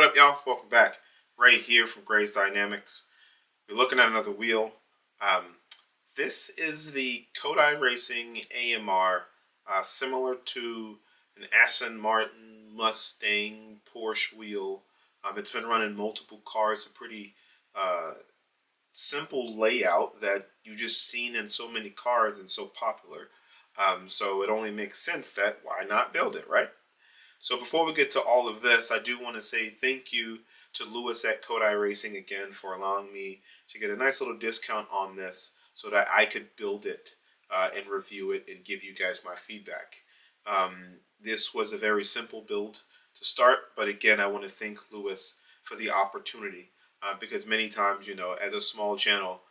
What up, y'all? Welcome back. Ray here from Grayze Dynamics. We're looking at another wheel. This is the Kodai Racing AMR, similar to an Aston Martin, Mustang, Porsche wheel. It's been running multiple cars, a pretty simple layout that you just seen in so many cars and so popular. So it only makes sense that why not build it, right? So before we get to all of this, I do want to say thank you to Lewis at Kodai Racing again for allowing me to get a nice little discount on this so that I could build it and review it and give you guys my feedback. This was a very simple build to start, but again, I want to thank Lewis for the opportunity because many times, as a small channel,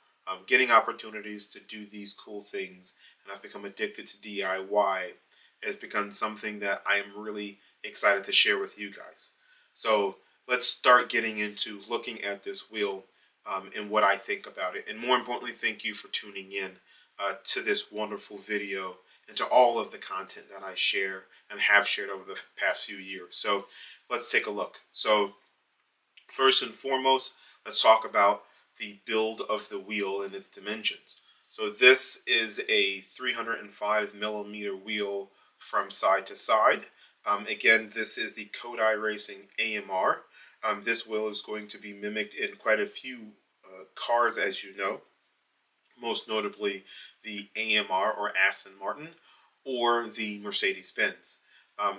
getting opportunities to do these cool things, and I've become addicted to DIY, has become something that I am really excited to share with you guys. So let's start getting into looking at this wheel and what I think about it. And more importantly, thank you for tuning in to this wonderful video and to all of the content that I share and have shared over the past few years. So let's take a look. So first and foremost, let's talk about the build of the wheel and its dimensions. So this is a 305 millimeter wheel from side to side. Again, this is the Kodai Racing AMR. This wheel is going to be mimicked in quite a few cars, as you know, most notably the AMR or Aston Martin or the Mercedes-Benz.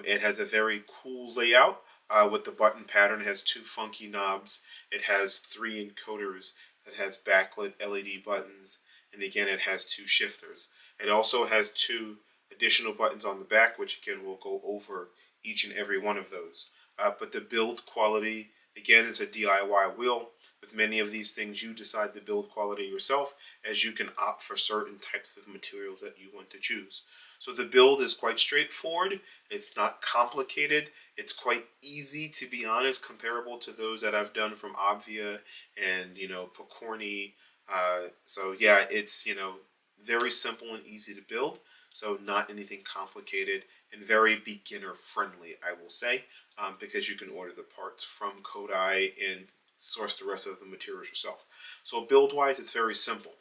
It has a very cool layout with the button pattern. It has two funky knobs. It has three encoders. It has backlit LED buttons. And again, it has two shifters. It also has two additional buttons on the back, which again we'll go over each and every one of those. But the build quality, again, is a DIY wheel. With many of these things, you decide the build quality yourself, as you can opt for certain types of materials that you want to choose. So the build is quite straightforward. It's not complicated. It's quite easy, to be honest, comparable to those that I've done from Obvia and, Pokorny. So yeah, it's, very simple and easy to build. So not anything complicated and very beginner friendly, I will say, because you can order the parts from Kodai and source the rest of the materials yourself. So build wise, it's very simple.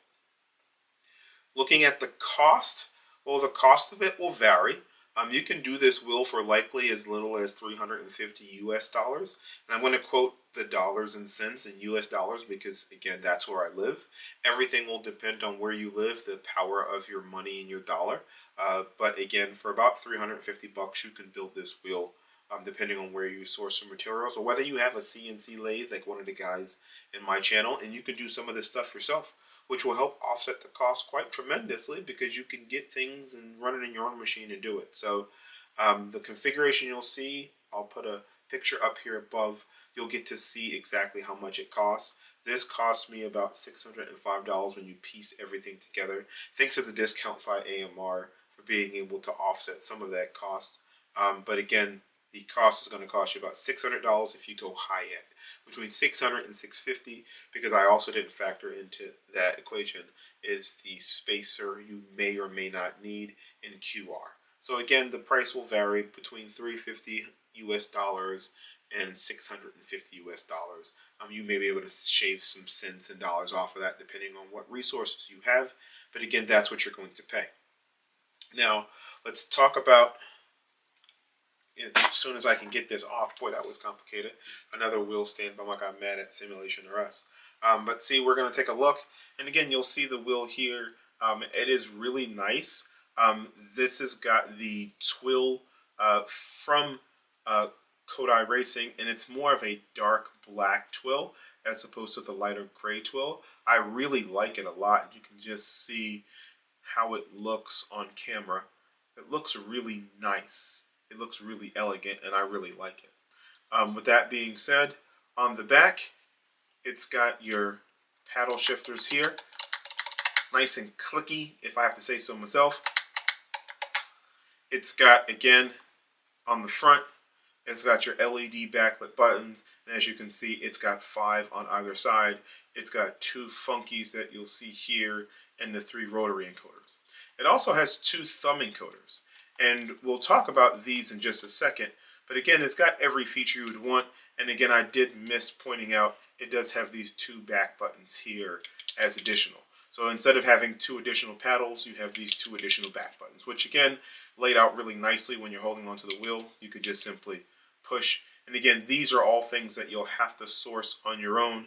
Looking at the cost, well, the cost of it will vary. You can do this wheel for likely as little as $350 US. And I'm going to quote the dollars and cents in US dollars because, again, that's where I live. Everything will depend on where you live, the power of your money and your dollar. But again, for about $350, you can build this wheel, depending on where you source your materials or whether you have a CNC lathe like one of the guys in my channel, and you can do some of this stuff yourself, which will help offset the cost quite tremendously because you can get things and run it in your own machine and do it. So the configuration you'll see, I'll put a picture up here above. You'll get to see exactly how much it costs. This cost me about $605 when you piece everything together. Thanks to the discount by AMR for being able to offset some of that cost. But again, the cost is going to cost you about $600 if you go high end. Between $600 and $650, because I also didn't factor into that equation, is the spacer you may or may not need in QR. So again, the price will vary between $350 US and $650 US. You may be able to shave some cents and dollars off of that depending on what resources you have. But again, that's what you're going to pay. Now, let's talk about, as soon as I can get this off, boy, that was complicated. Another wheel stand, but I got mad at Simulation RS. But see, we're going to take a look. And again, you'll see the wheel here. It is really nice. This has got the twill from Kodai Racing, and it's more of a dark black twill as opposed to the lighter gray twill. I really like it a lot. You can just see how it looks on camera. It looks really nice. It looks really elegant, and I really like it. With that being said, on the back, it's got your paddle shifters here. Nice and clicky, if I have to say so myself. It's got, again, on the front, it's got your LED backlit buttons. And as you can see, it's got 5 on either side. It's got 2 funkies that you'll see here and the 3 rotary encoders. It also has 2 thumb encoders. And we'll talk about these in just a second. But again, it's got every feature you would want. And again, I did miss pointing out it does have these two back buttons here as additional. So instead of having two additional paddles, you have these two additional back buttons, which again, laid out really nicely when you're holding onto the wheel. You could just simply push. And again, these are all things that you'll have to source on your own.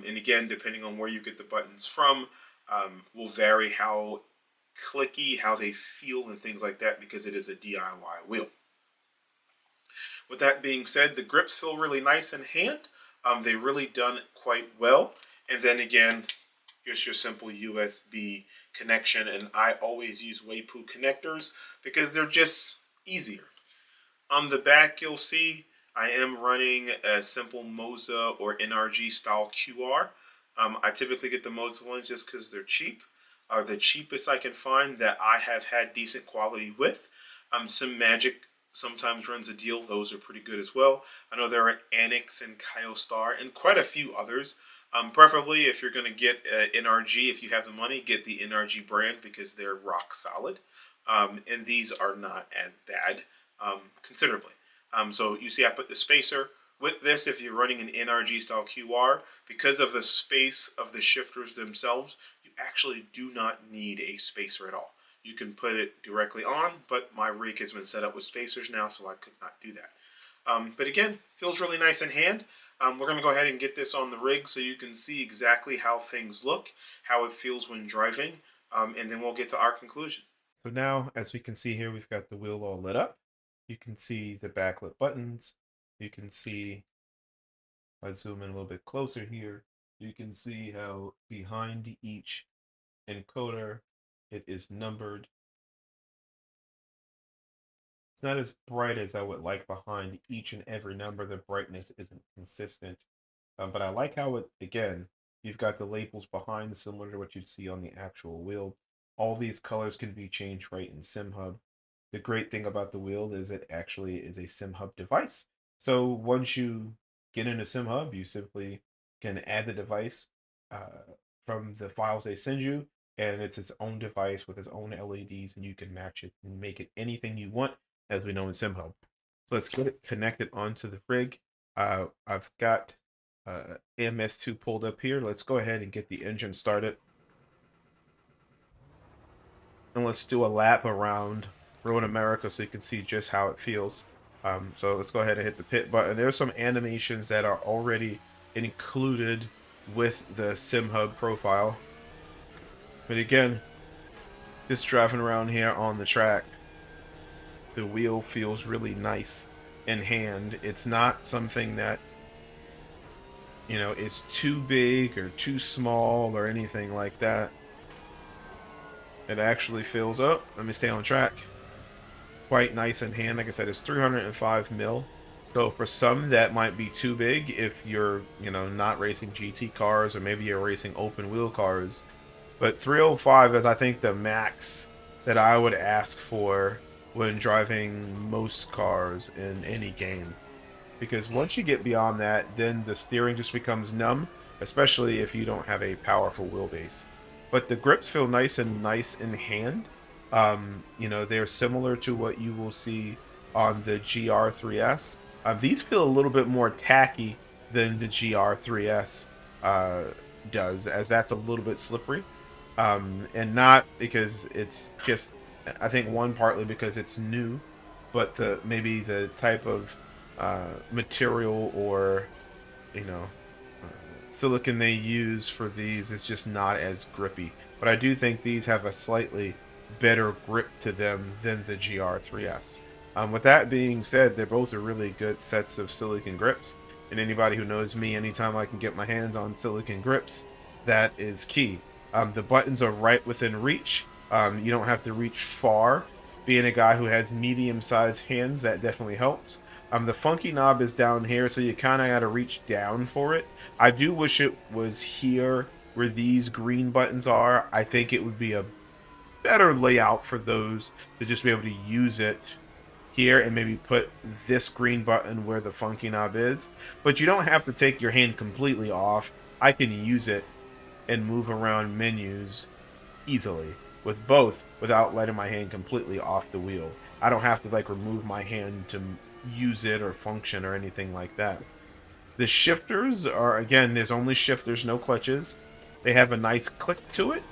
And again, depending on where you get the buttons from, will vary how clicky, how they feel, and things like that, because it is a DIY wheel. With that being said, the grips feel really nice in hand. They really done quite well. And then again, here's your simple USB connection. And I always use Waypoo connectors because they're just easier. On the back, you'll see I am running a simple Moza or NRG style QR. I typically get the Moza ones just because they're cheap. The cheapest I can find that I have had decent quality with. Some Magic sometimes runs a deal. Those are pretty good as well. I know there are Annex and Kyostar and quite a few others. Preferably, if you're going to get NRG, if you have the money, get the NRG brand because they're rock solid. And these are not as bad considerably. So you see I put the spacer. With this, if you're running an NRG style QR, because of the space of the shifters themselves, you actually do not need a spacer at all. You can put it directly on, but my rig has been set up with spacers now, so I could not do that. But again, feels really nice in hand. We're going to go ahead and get this on the rig so you can see exactly how things look, how it feels when driving, and then we'll get to our conclusion. So now, as we can see here, we've got the wheel all lit up. You can see the backlit buttons. You can see, if I zoom in a little bit closer here, you can see how behind each encoder it is numbered. It's not as bright as I would like behind each and every number. The brightness isn't consistent. But I like how it, again, you've got the labels behind similar to what you'd see on the actual wheel. All these colors can be changed right in SimHub. The great thing about the wheel is it actually is a SimHub device. So once you get into SimHub, you simply can add the device from the files they send you, and it's its own device with its own LEDs, and you can match it and make it anything you want, as we know in SimHub. So let's get it connected onto the rig. I've got MS2 pulled up here. Let's go ahead and get the engine started. And let's do a lap around Road America so you can see just how it feels. So let's go ahead and hit the pit button. There's some animations that are already included with the SimHub profile. But again, just driving around here on the track, the wheel feels really nice in hand. It's not something that, you know, is too big or too small or anything like that. It actually feels up. Let me stay on track. Quite nice in hand. Like I said, it's 305 mil. So for some, that might be too big if you're, you know, not racing GT cars or maybe you're racing open wheel cars. But 305 is, I think, the max that I would ask for when driving most cars in any game. Because once you get beyond that, then the steering just becomes numb, especially if you don't have a powerful wheelbase. But the grips feel nice in hand. You know, they're similar to what you will see on the GR3S. These feel a little bit more tacky than the GR3S does, as that's a little bit slippery. And not because it's just, I think one partly because it's new, but maybe the type of material or, you know, silicon they use for these is just not as grippy. But I do think these have a slightly better grip to them than the GR3S. With that being said, they're both a really good sets of silicon grips. And anybody who knows me, anytime I can get my hands on silicon grips, that is key. The buttons are right within reach. You don't have to reach far. Being a guy who has medium-sized hands, that definitely helps. The funky knob is down here, so you kind of got to reach down for it. I do wish it was here where these green buttons are. I think it would be a better layout for those to just be able to use it here and maybe put this green button where the funky knob is. But you don't have to take your hand completely off. I can use it and move around menus easily with both without letting my hand completely off the wheel. I don't have to like remove my hand to use it or function or anything like that. The shifters are, again, there's only shifters, no clutches. They have a nice click to it.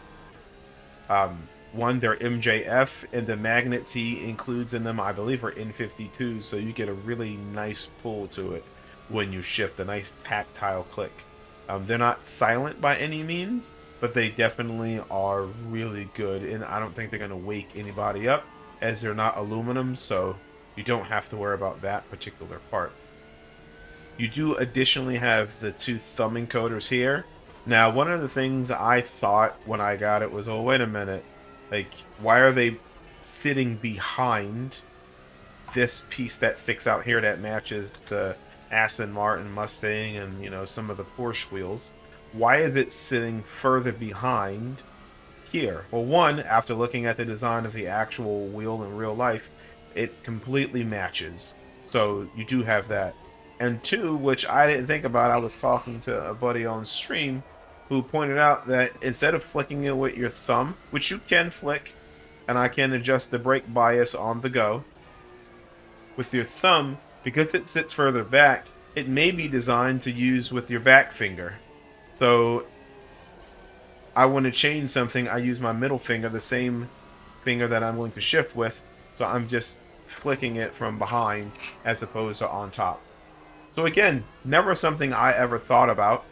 One, they're MJF, and the magnets he includes in them, I believe, are N52, so you get a really nice pull to it when you shift, a nice tactile click. They're not silent by any means, but they definitely are really good, and I don't think they're going to wake anybody up, as they're not aluminum, so you don't have to worry about that particular part. You do additionally have the two thumb encoders here. Now, one of the things I thought when I got it was, oh, wait a minute. Like, why are they sitting behind this piece that sticks out here that matches the Aston Martin Mustang and, you know, some of the Porsche wheels? Why is it sitting further behind here? Well, one, after looking at the design of the actual wheel in real life, it completely matches. So you do have that. And two, which I didn't think about, I was talking to a buddy on stream who pointed out that instead of flicking it with your thumb, which you can flick, and I can adjust the brake bias on the go, with your thumb, because it sits further back, it may be designed to use with your back finger. So I want to change something, I use my middle finger, the same finger that I'm going to shift with, so I'm just flicking it from behind as opposed to on top. So again, never something I ever thought about,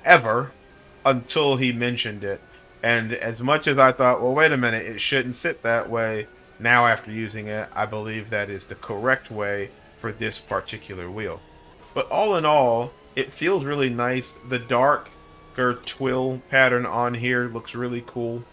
ever, until he mentioned it. And as much as I thought, well, wait a minute, it shouldn't sit that way, now after using it, I believe that is the correct way for this particular wheel. But all in all, it feels really nice. The darker twill pattern on here looks really cool.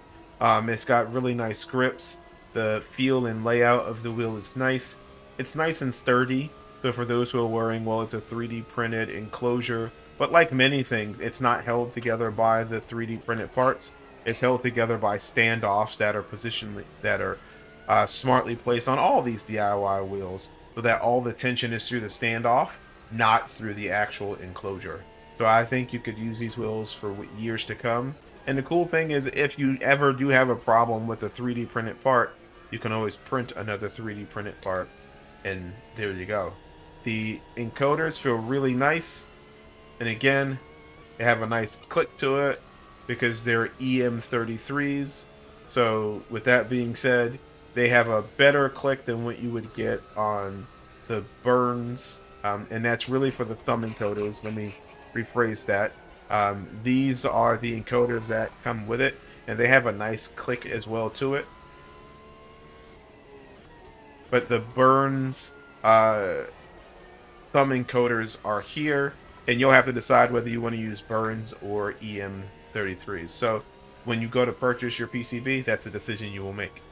It's got really nice grips. The feel and layout of the wheel is nice. It's nice and sturdy. So for those who are worrying, well, it's a 3D printed enclosure. But like many things, it's not held together by the 3D printed parts. It's held together by standoffs that are smartly placed on all these DIY wheels, so that all the tension is through the standoff, not through the actual enclosure. So I think you could use these wheels for years to come. And the cool thing is, if you ever do have a problem with a 3D printed part, you can always print another 3D printed part, and there you go. The encoders feel really nice, and again, they have a nice click to it because they're EM33s. So with that being said, they have a better click than what you would get on the Burns, and that's really for the thumb encoders. Let me rephrase that. These are the encoders that come with it, and they have a nice click as well to it. But the Burns thumb encoders are here, and you'll have to decide whether you want to use Burns or EM33s. So when you go to purchase your PCB, that's a decision you will make.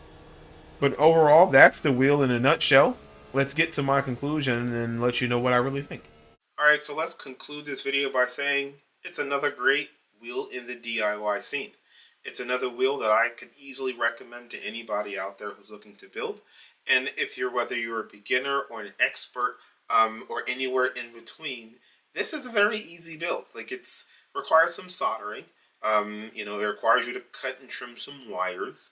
But overall, that's the wheel in a nutshell. Let's get to my conclusion and let you know what I really think. Alright, so let's conclude this video by saying it's another great wheel in the DIY scene. It's another wheel that I could easily recommend to anybody out there who's looking to build. And if whether you're a beginner or an expert, or anywhere in between, this is a very easy build. Like, it's requires some soldering. It requires you to cut and trim some wires.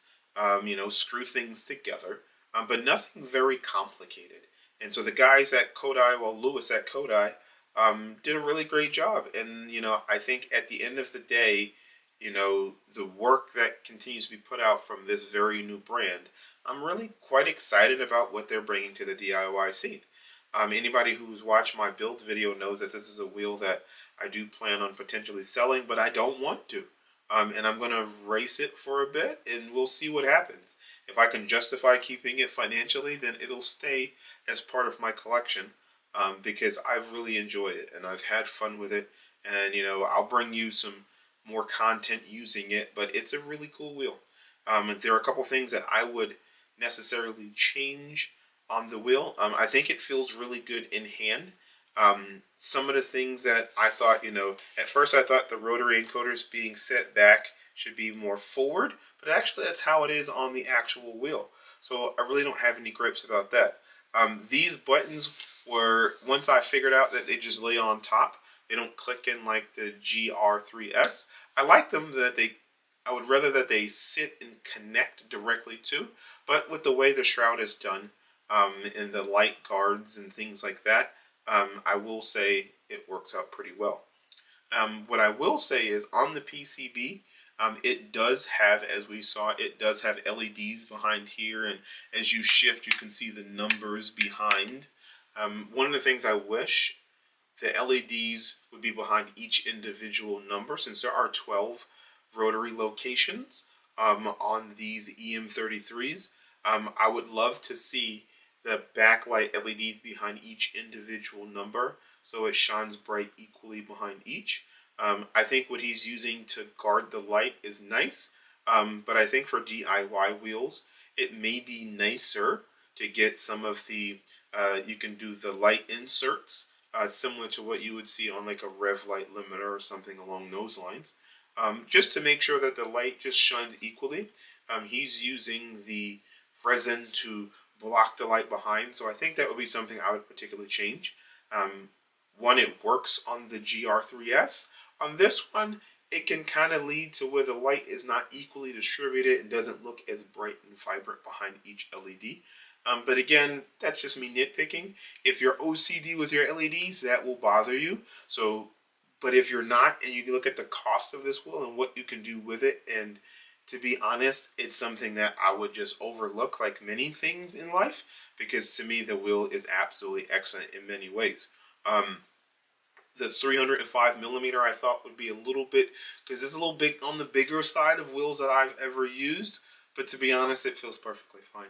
Screw things together. But nothing very complicated. And so the guys at Kodai, Lewis at Kodai, did a really great job. And, I think at the end of the day, the work that continues to be put out from this very new brand, I'm really quite excited about what they're bringing to the DIY scene. Anybody who's watched my build video knows that this is a wheel that I do plan on potentially selling, but I don't want to. And I'm going to race it for a bit, and we'll see what happens. If I can justify keeping it financially, then it'll stay as part of my collection, because I've really enjoyed it, and I've had fun with it. And, I'll bring you some more content using it, but it's a really cool wheel. And there are a couple things that I would necessarily change on the wheel. I think it feels really good in hand. Some of the things that I thought, at first I thought the rotary encoders being set back should be more forward, but actually that's how it is on the actual wheel. So I really don't have any gripes about that. These buttons were, once I figured out that they just lay on top, they don't click in like the GR3S. I like them I would rather that they sit and connect directly to, but with the way the shroud is done, and the light guards and things like that, I will say it works out pretty well. What I will say is on the PCB, it does have, as we saw, it does have LEDs behind here, and as you shift, you can see the numbers behind. One of the things I wish the LEDs would be behind each individual number, since there are 12 rotary locations on these EM33s. I would love to see the backlight LEDs behind each individual number so it shines bright equally behind each. I think what he's using to guard the light is nice, but I think for DIY wheels, it may be nicer to get some of the, you can do the light inserts, similar to what you would see on like a rev light limiter or something along those lines, just to make sure that the light just shines equally. He's using the resin to block the light behind, so I think that would be something I would particularly change. One, it works on the GR3S. On this one, it can kind of lead to where the light is not equally distributed and doesn't look as bright and vibrant behind each LED. But again, that's just me nitpicking. If you're OCD with your LEDs, that will bother you. So, but if you're not, and you look at the cost of this wheel and what you can do with it, and to be honest, it's something that I would just overlook like many things in life, because to me, the wheel is absolutely excellent in many ways. The 305 millimeter I thought would be a little bit, because it's a little bit on the bigger side of wheels that I've ever used, but to be honest, it feels perfectly fine.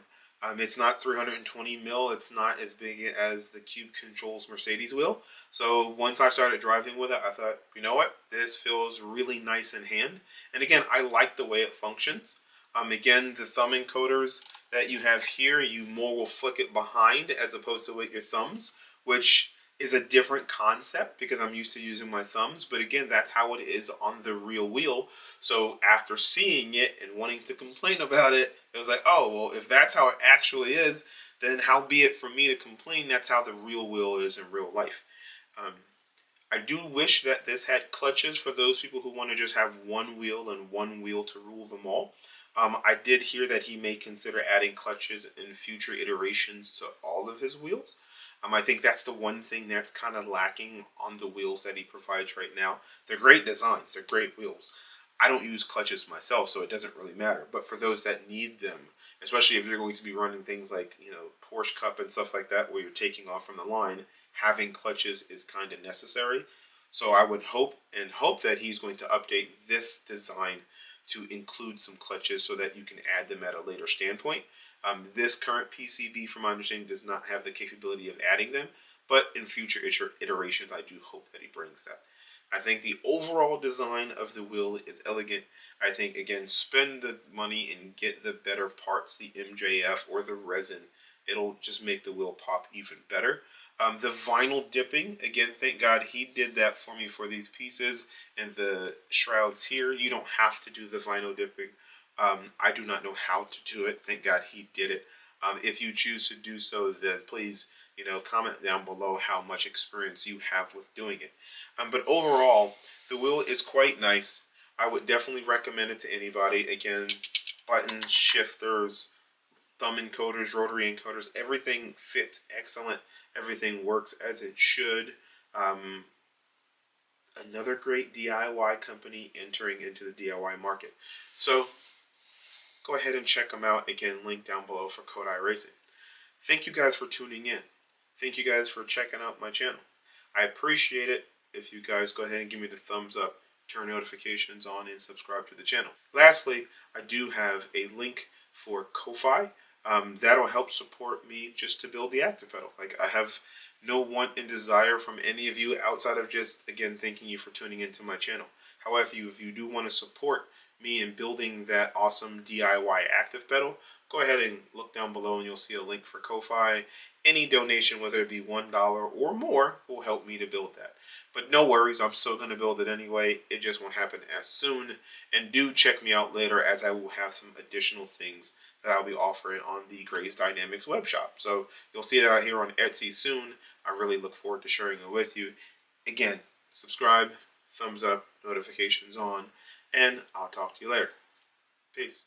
It's not 320 mil. It's not as big as the Cube Controls Mercedes wheel. So once I started driving with it, I thought, you know what? This feels really nice in hand. And again, I like the way it functions. Again, the thumb encoders that you have here, you more will flick it behind as opposed to with your thumbs, which is a different concept because I'm used to using my thumbs. But again, that's how it is on the real wheel. So after seeing it and wanting to complain about it, it was like, oh, well, if that's how it actually is, then how be it for me to complain? That's how the real wheel is in real life. I do wish that this had clutches for those people who want to just have one wheel and one wheel to rule them all. I did hear that he may consider adding clutches in future iterations to all of his wheels. I think that's the one thing that's kind of lacking on the wheels that he provides right now. They're great designs. They're great wheels. I don't use clutches myself, so it doesn't really matter. But for those that need them, especially if you're going to be running things like, Porsche Cup and stuff like that, where you're taking off from the line, having clutches is kind of necessary. So I would hope that he's going to update this design to include some clutches so that you can add them at a later standpoint. This current PCB, from my understanding, does not have the capability of adding them, but in future iterations, I do hope that he brings that. I think the overall design of the wheel is elegant. I think, again, spend the money and get the better parts, the MJF or the resin. It'll just make the wheel pop even better. The vinyl dipping, again, thank God he did that for me for these pieces and the shrouds here. You don't have to do the vinyl dipping. I do not know how to do it. Thank God he did it. If you choose to do so, then please, comment down below how much experience you have with doing it. But overall, the wheel is quite nice. I would definitely recommend it to anybody. Again, buttons, shifters, thumb encoders, rotary encoders, everything fits excellent. Everything works as it should. Another great DIY company entering into the DIY market. So go ahead and check them out. Again, link down below for Kodai Racing. Thank you guys for tuning in. Thank you guys for checking out my channel. I appreciate it if you guys go ahead and give me the thumbs up, turn notifications on, and subscribe to the channel. Lastly, I do have a link for Ko-Fi. That'll help support me just to build the active pedal. Like, I have no want and desire from any of you outside of just, again, thanking you for tuning into my channel. However, if you do want to support me in building that awesome DIY active pedal, go ahead and look down below and you'll see a link for Ko-Fi. Any donation, whether it be $1 or more, will help me to build that. But no worries, I'm still going to build it anyway. It just won't happen as soon. And do check me out later, as I will have some additional things that I'll be offering on the Grayze Dynamics web shop. So you'll see that out here on Etsy soon. I really look forward to sharing it with you. Again, subscribe, thumbs up, notifications on, and I'll talk to you later. Peace.